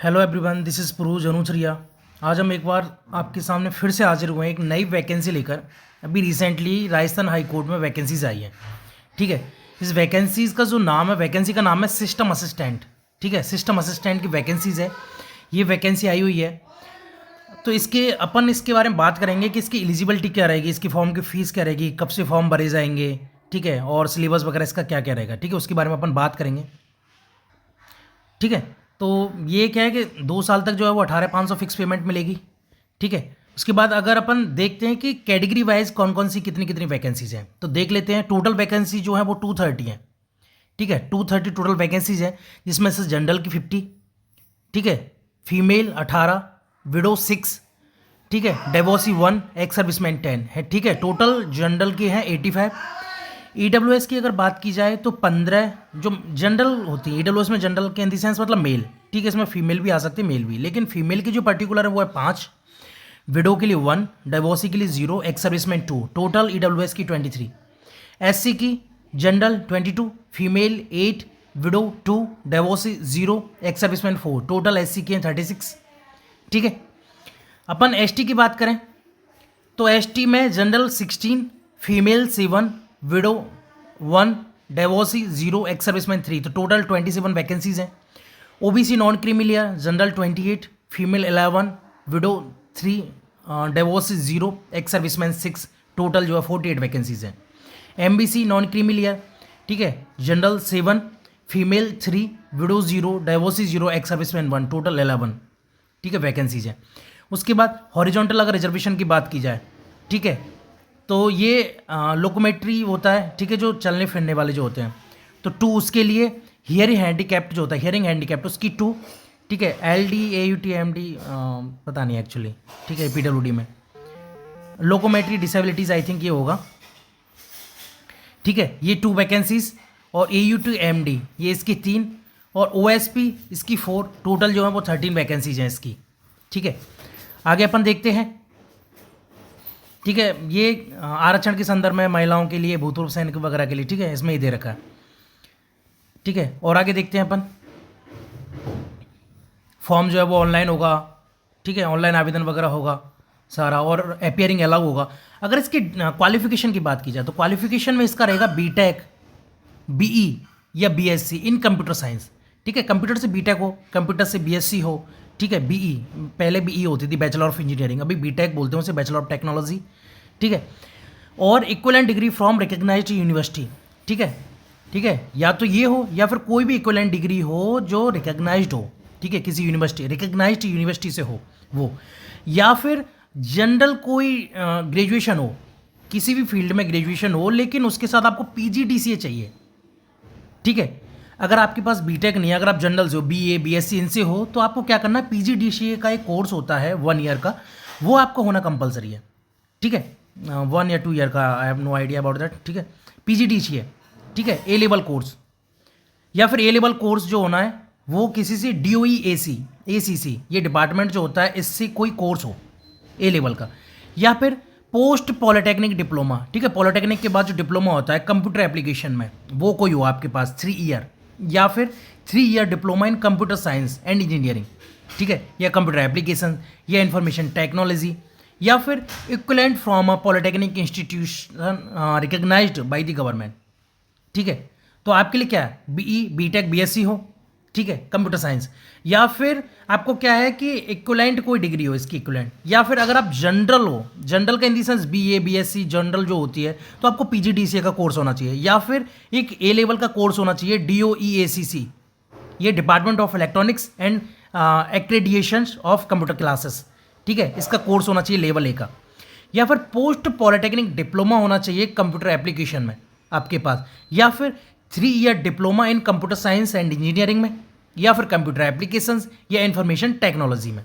Hello everyone, this is Puruj Anusariya. आज हम एक बार आपके सामने फिर से हाजिर हुए हैं एक नई वैकेंसी लेकर। अभी रिसेंटली राजस्थान हाई कोर्ट में वैकेंसीज आई हैं। ठीक है, इस वैकेंसीज़ का जो नाम है, वैकेंसी का नाम है सिस्टम असिस्टेंट। ठीक है, सिस्टम असिस्टेंट की वैकेंसीज़ है, ये वैकेंसी आई हुई है। तो इसके बारे में बात करेंगे कि इसकी एलिजिबिलिटी क्या रहेगी, इसकी फॉर्म की फ़ीस क्या रहेगी, कब से फॉर्म भरे जाएंगे, ठीक है, और सिलेबस वगैरह इसका क्या क्या रहेगा। ठीक है, उसके बारे में अपन बात करेंगे। ठीक है, तो ये क्या है कि 2 साल तक जो है वो 18,500 फिक्स पेमेंट मिलेगी। ठीक है, उसके बाद अगर अपन देखते हैं कि कैटेगरी वाइज कौन कौन सी कितनी कितनी वैकेंसीज हैं, तो देख लेते हैं। टोटल वैकेंसी जो है वो 230 है। ठीक है, 230 टोटल वैकेंसीज है, जिसमें से जनरल की 50, ठीक है, फीमेल 18, विडो 6, ठीक है, डिवोर्सी 1, एक्स सर्विसमैन 10 है। ठीक है, टोटल जनरल की है 85। ईडब्ल्यूएस की अगर बात की जाए तो 15 जो जनरल होती है। ईडब्ल्यूएस में जनरल के इन द सेंस मतलब मेल, ठीक है, इसमें फीमेल भी आ सकती है, मेल भी, लेकिन फीमेल की जो पर्टिकुलर है वो है 5, विडो के लिए 1, डिवोर्सी के लिए 0, एक्स सर्विसमैन 2, टोटल ईडब्ल्यूएस की 23। एससी की general 22, female 8, window 2, divorcee 0, ex serviceman 4, total SC की 36। ठीक है, अपन एसटी की बात करें तो एसटी में general 16, female 7, window 1, divorcee 0, ex serviceman 3, तो टोटल 27 वैकेंसीज हैं। OBC non creamy layer general 28, female 11, window 3, divorcee 0, ex serviceman 6, total जो है 48 वैकेंसीज हैं। एमबीसी नॉन क्रीमी लेयर, ठीक है, general 7, female 3, window 0, divorcee 0, ex serviceman 1, total 11, ठीक है, vacancies हैं। उसके बाद हॉरिजॉन्टल अगर रिजर्वेशन की बात की जाए, ठीक है, तो ये लोकोमेट्री होता है, ठीक है, जो चलने फिरने वाले जो होते हैं, तो 2 उसके लिए। हियरिंग हैंडीकैप्ट जो होता है, हियरिंग हैंडीकैप्ट, उसकी 2, ठीक है, LD AUT MD पता नहीं एक्चुअली, ठीक है, PWD में लोकोमेट्री डिसेबिलिटीज़ आई थिंक ये होगा। ठीक है, ये 2 वैकेंसीज, और AUT MD ये इसकी 3, और OSP इसकी 4, टोटल जो है वो 13 वैकेंसीज हैं इसकी। ठीक है, आगे अपन देखते हैं। ठीक है, ये आरक्षण के संदर्भ में महिलाओं के लिए, भूतपूर्व सैनिक वगैरह के लिए, ठीक है, इसमें ही दे रखा है। ठीक है, और आगे देखते हैं अपन। फॉर्म जो है वो ऑनलाइन होगा, ठीक है, ऑनलाइन आवेदन वगैरह होगा सारा, और अपियरिंग अलाउ होगा। अगर इसकी क्वालिफिकेशन की बात की जाए तो क्वालिफिकेशन में इसका रहेगा बीटेक, BE या BSc इन कंप्यूटर साइंस। ठीक है, कंप्यूटर से बीटेक हो, कंप्यूटर से BSc हो, ठीक है, BE, पहले BE होती थी, बैचलर ऑफ इंजीनियरिंग, अभी बीटेक बोलते हैं उसे, बैचलर ऑफ टेक्नोलॉजी। ठीक है, और equivalent degree from recognised university. ठीक है, ठीक है, या तो ये हो या फिर कोई भी इक्वलेंट डिग्री हो जो रिकग्नाइज्ड हो, ठीक है, किसी यूनिवर्सिटी, रिकग्नाइज्ड यूनिवर्सिटी से हो वो, या फिर जनरल कोई ग्रेजुएशन हो, किसी भी फील्ड में ग्रेजुएशन हो, लेकिन उसके साथ आपको PGDCA चाहिए। ठीक है, अगर आपके पास बीटेक नहीं है, अगर आप जनरल से हो, BA BSc इनसे हो, तो आपको क्या करना है, PGDCA का एक कोर्स होता है 1 ईयर का, वो आपको होना कंपलसरी है। ठीक है, 1 या 2 ईयर का, I have no idea about that. ठीक है, PGDCA, ठीक है, A लेवल कोर्स, या फिर A लेवल कोर्स जो होना है वो किसी से DOE ACC ये डिपार्टमेंट जो होता है, इससे कोई कोर्स हो A लेवल का, या फिर पोस्ट पॉलिटेक्निक डिप्लोमा। ठीक है, पॉलिटेक्निक के बाद जो डिप्लोमा होता है कंप्यूटर एप्लीकेशन में, वो कोई हो आपके पास 3 ईयर, या फिर 3 year diploma in computer science and engineering. ठीक है, या कंप्यूटर एप्लीकेशन या इंफॉर्मेशन टेक्नोलॉजी, या फिर equivalent from a polytechnic institution recognised by the government. ठीक है, तो आपके लिए क्या है, BE बीटेक BSc हो, ठीक है, कंप्यूटर साइंस, या फिर आपको क्या है कि इक्विवेलेंट कोई डिग्री हो इसकी इक्विवेलेंट, या फिर अगर आप जनरल हो, जनरल का इन the sense BA BSc general जो होती है, तो आपको PGDCA का कोर्स होना चाहिए, या फिर एक A लेवल का कोर्स होना चाहिए DOE ACC, ये department of electronics and accreditation of computer classes. ठीक है, इसका कोर्स होना चाहिए लेवल A का, या फिर पोस्ट पॉलिटेक्निक डिप्लोमा होना चाहिए कंप्यूटर एप्लीकेशन में आपके पास, या फिर 3 year diploma in computer science and engineering में, या फिर कंप्यूटर एप्लीकेशंस या इंफॉर्मेशन टेक्नोलॉजी में,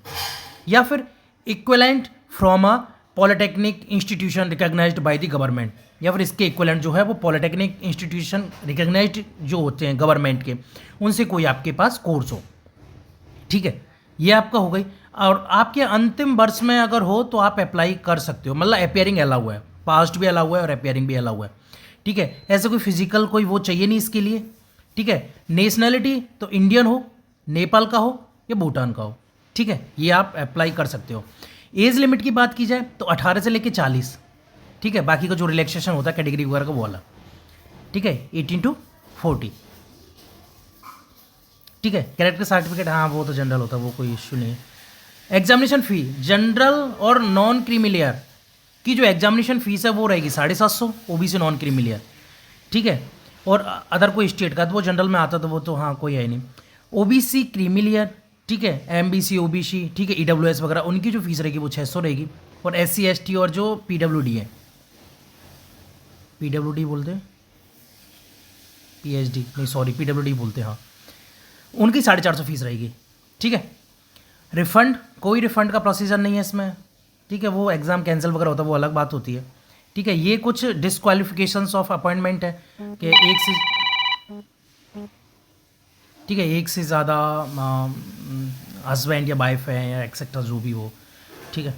या फिर equivalent from a polytechnic institution recognised by the government, या फिर इसके इक्विवेलेंट जो है वो पॉलिटेक्निक इंस्टीट्यूशन रिकग्नाइज्ड जो होते हैं गवर्नमेंट के, उनसे कोई आपके पास कोर्स हो। ठीक है, ये आपका हो गई। और आपके अंतिम वर्ष में अगर हो तो आप अप्लाई कर सकते हो, मतलब अपियरिंग अलाउ है, पास्ट भी अलाउ है और अपियरिंग भी अलाउ है। ठीक है, ऐसे कोई फिजिकल कोई वो चाहिए नहीं इसके लिए। ठीक है, नेशनैलिटी तो इंडियन हो, नेपाल का हो, या भूटान का हो, ठीक है, ये आप अप्लाई कर सकते हो। एज लिमिट की बात की जाए तो 18 से लेके 40, ठीक है, बाकी का जो रिलैक्सेशन होता है कैटेगरी वगैरह का वो वाला, ठीक है, 18 to 40, ठीक है। कैरेक्टर सर्टिफिकेट हाँ वो तो जनरल होता है, वो कोई इश्यू नहीं है। एग्जामिनेशन फ़ी जनरल और नॉन क्रीमी लेयर की जो एग्जामिनेशन फ़ीस है वो रहेगी 750, ओबीसी नॉन क्रीमी लेयर, ठीक है। और अदर कोई स्टेट का तो वो जनरल में आता तो वो तो हाँ कोई है नहीं। ओबीसी क्रीमी लेयर, ठीक है, एमबीसी ओबीसी, ठीक है, ईडब्ल्यूएस वगैरह उनकी जो फीस रहेगी वो 600 रहेगी। और एससी एसटी और जो पीडब्ल्यूडी है, पीडब्ल्यूडी बोलते हैं, पीएचडी नहीं सॉरी पीडब्ल्यूडी बोलते हैं हाँ, उनकी 450 फीस रहेगी, ठीक है। रिफ़ंड कोई रिफ़ंड का प्रोसीजर नहीं है इसमें, ठीक है, वो एग्ज़ाम कैंसिल वगैरह होता है वो अलग बात होती है, ठीक है। ये कुछ डिसक्वालिफिकेशंस ऑफ अपॉइंटमेंट है कि एक से, ठीक है, एक से ज़्यादा हस्बैंड या वाइफ है या एक्सेट्रा जो भी हो, ठीक है,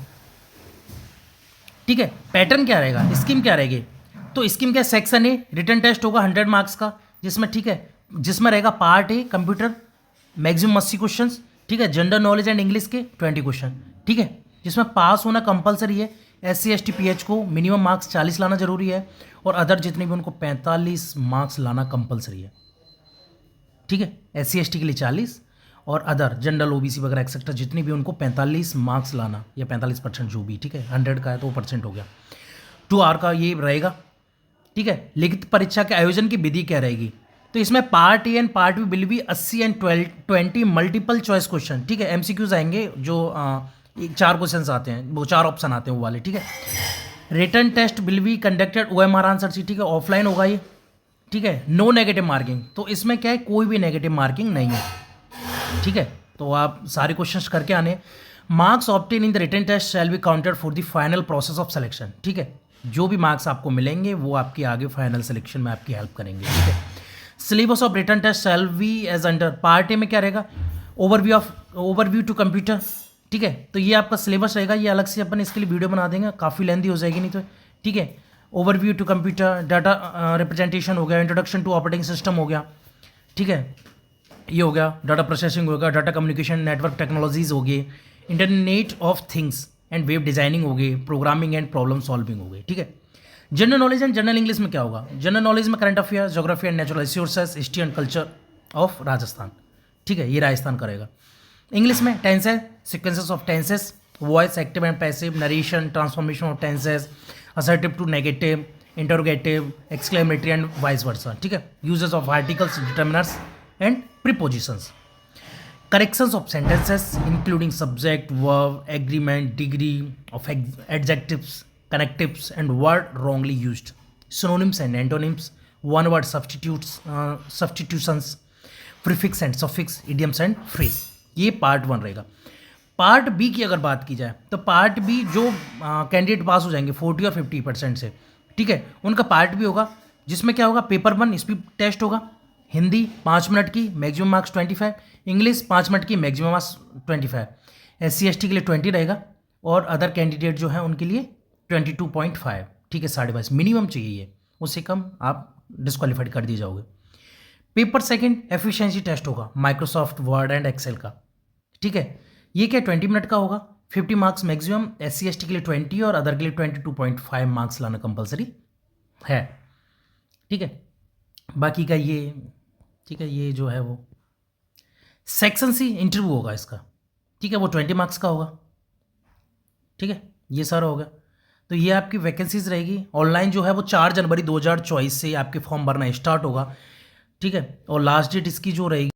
ठीक है। पैटर्न क्या रहेगा, स्कीम क्या रहेगी, तो स्कीम क्या, सेक्शन ए रिटन टेस्ट होगा 100 मार्क्स का, जिसमें ठीक है, जिसमें रहेगा part a computer maximum 80 question, ठीक है, जनरल नॉलेज एंड इंग्लिश के 20 क्वेश्चन, ठीक है, जिसमें पास होना कंपलसरी है। SC ST PH को मिनिमम मार्क्स 40 लाना जरूरी है और अदर जितने भी उनको 45 मार्क्स लाना कंपलसरी है, ठीक है। SC ST के लिए 40 और अदर जनरल OBC वगैरह एक्सेट्रा जितनी भी उनको 45 मार्क्स लाना या 45% जो भी, ठीक है, 100 का है तो वो परसेंट हो गया। 2 आवर का ये रहेगा, ठीक है। लिखित परीक्षा के आयोजन की विधि क्या रहेगी, तो इसमें part A and part B will be 80 and 20 multiple choice question, ठीक है, MCQs आएंगे जो 4 क्वेश्चन आते हैं, वो 4 ऑप्शन आते हैं वो वाले, ठीक है। Written test will be conducted OMR answer sheet, ठीक है, ऑफलाइन होगा ये, ठीक है। नो नेगेटिव मार्किंग, तो इसमें क्या है कोई भी नेगेटिव मार्किंग नहीं है, ठीक है, तो आप सारे क्वेश्चंस करके आने। Marks obtained in the written test shall be counted for the final process of selection, ठीक है, जो भी मार्क्स आपको मिलेंगे वो आपकी आगे फाइनल सिलेक्शन में आपकी हेल्प करेंगे, ठीक है। Syllabus of written test shall be as under, part A में क्या रहेगा, ओवरव्यू टू कंप्यूटर, ठीक है, तो ये आपका सिलेबस रहेगा, ये अलग से अपन इसके लिए वीडियो बना देंगे, काफ़ी लेंदी हो जाएगी नहीं तो, ठीक है। Overview to computer, data representation हो गया, इंट्रोडक्शन टू ऑपरेटिंग सिस्टम हो गया, ठीक है, ये हो गया, डाटा प्रोसेसिंग हो गया, डाटा कम्युनिकेशन नेटवर्क टेक्नोलॉजीज हो गई, internet of things and web designing हो गई, प्रोग्रामिंग एंड प्रॉब्लम सॉल्विंग हो गई, ठीक है। General knowledge and general English में क्या होगा, जनरल नॉलेज में current affair, geography and natural resources, history and culture of Rajasthan, ठीक है, ये राजस्थान करेगा। इंग्लिश में tenses, sequences of tenses, voice, active and passive, narration, transformation of tenses, assertive to negative, interrogative, exclamatory and vice versa, ठीक है। Uses of articles, determiners and prepositions, corrections of sentences including subject, verb, agreement, degree of adjectives, connectives and word wrongly used, synonyms and antonyms, one word substitutions, prefix and suffix, idioms and phrase, ये part 1 रहेगा। Part B की अगर बात की जाए तो part B जो candidate pass हो जाएंगे 40 और 50% से, ठीक है, उनका पार्ट बी होगा, जिसमें क्या होगा, पेपर 1 स्पीड टेस्ट होगा, हिंदी 5 मिनट की मैक्सिमम मार्क्स 25, इंग्लिश 5 मिनट की मैक्सिमम मार्क्स 25, SC ST के लिए 20 रहेगा और अदर कैंडिडेट जो है उनके लिए 22.5, ठीक है, 22.5 मिनिमम चाहिए, ये उससे कम आप डिस्क्वालीफाइड कर दिए जाओगे। पेपर सेकंड एफिशिएंसी टेस्ट होगा माइक्रोसॉफ्ट वर्ड एंड एक्सेल का, ठीक है, ये क्या 20 मिनट का होगा, 50 मार्क्स मैक्सिमम, SC ST के लिए 20 और अदर के लिए 22.5 मार्क्स लाना कंपलसरी है, ठीक है। बाकी का ये, ठीक है, ये जो है वो सेक्शन सी इंटरव्यू होगा इसका, ठीक है, वो 20 मार्क्स का होगा, ठीक है, ये सारा होगा। तो ये आपकी वैकेंसीज रहेगी। ऑनलाइन जो है वो 4 जनवरी 2024 से आपके फॉर्म भरना स्टार्ट होगा, ठीक है, और लास्ट डेट इसकी जो रहेगी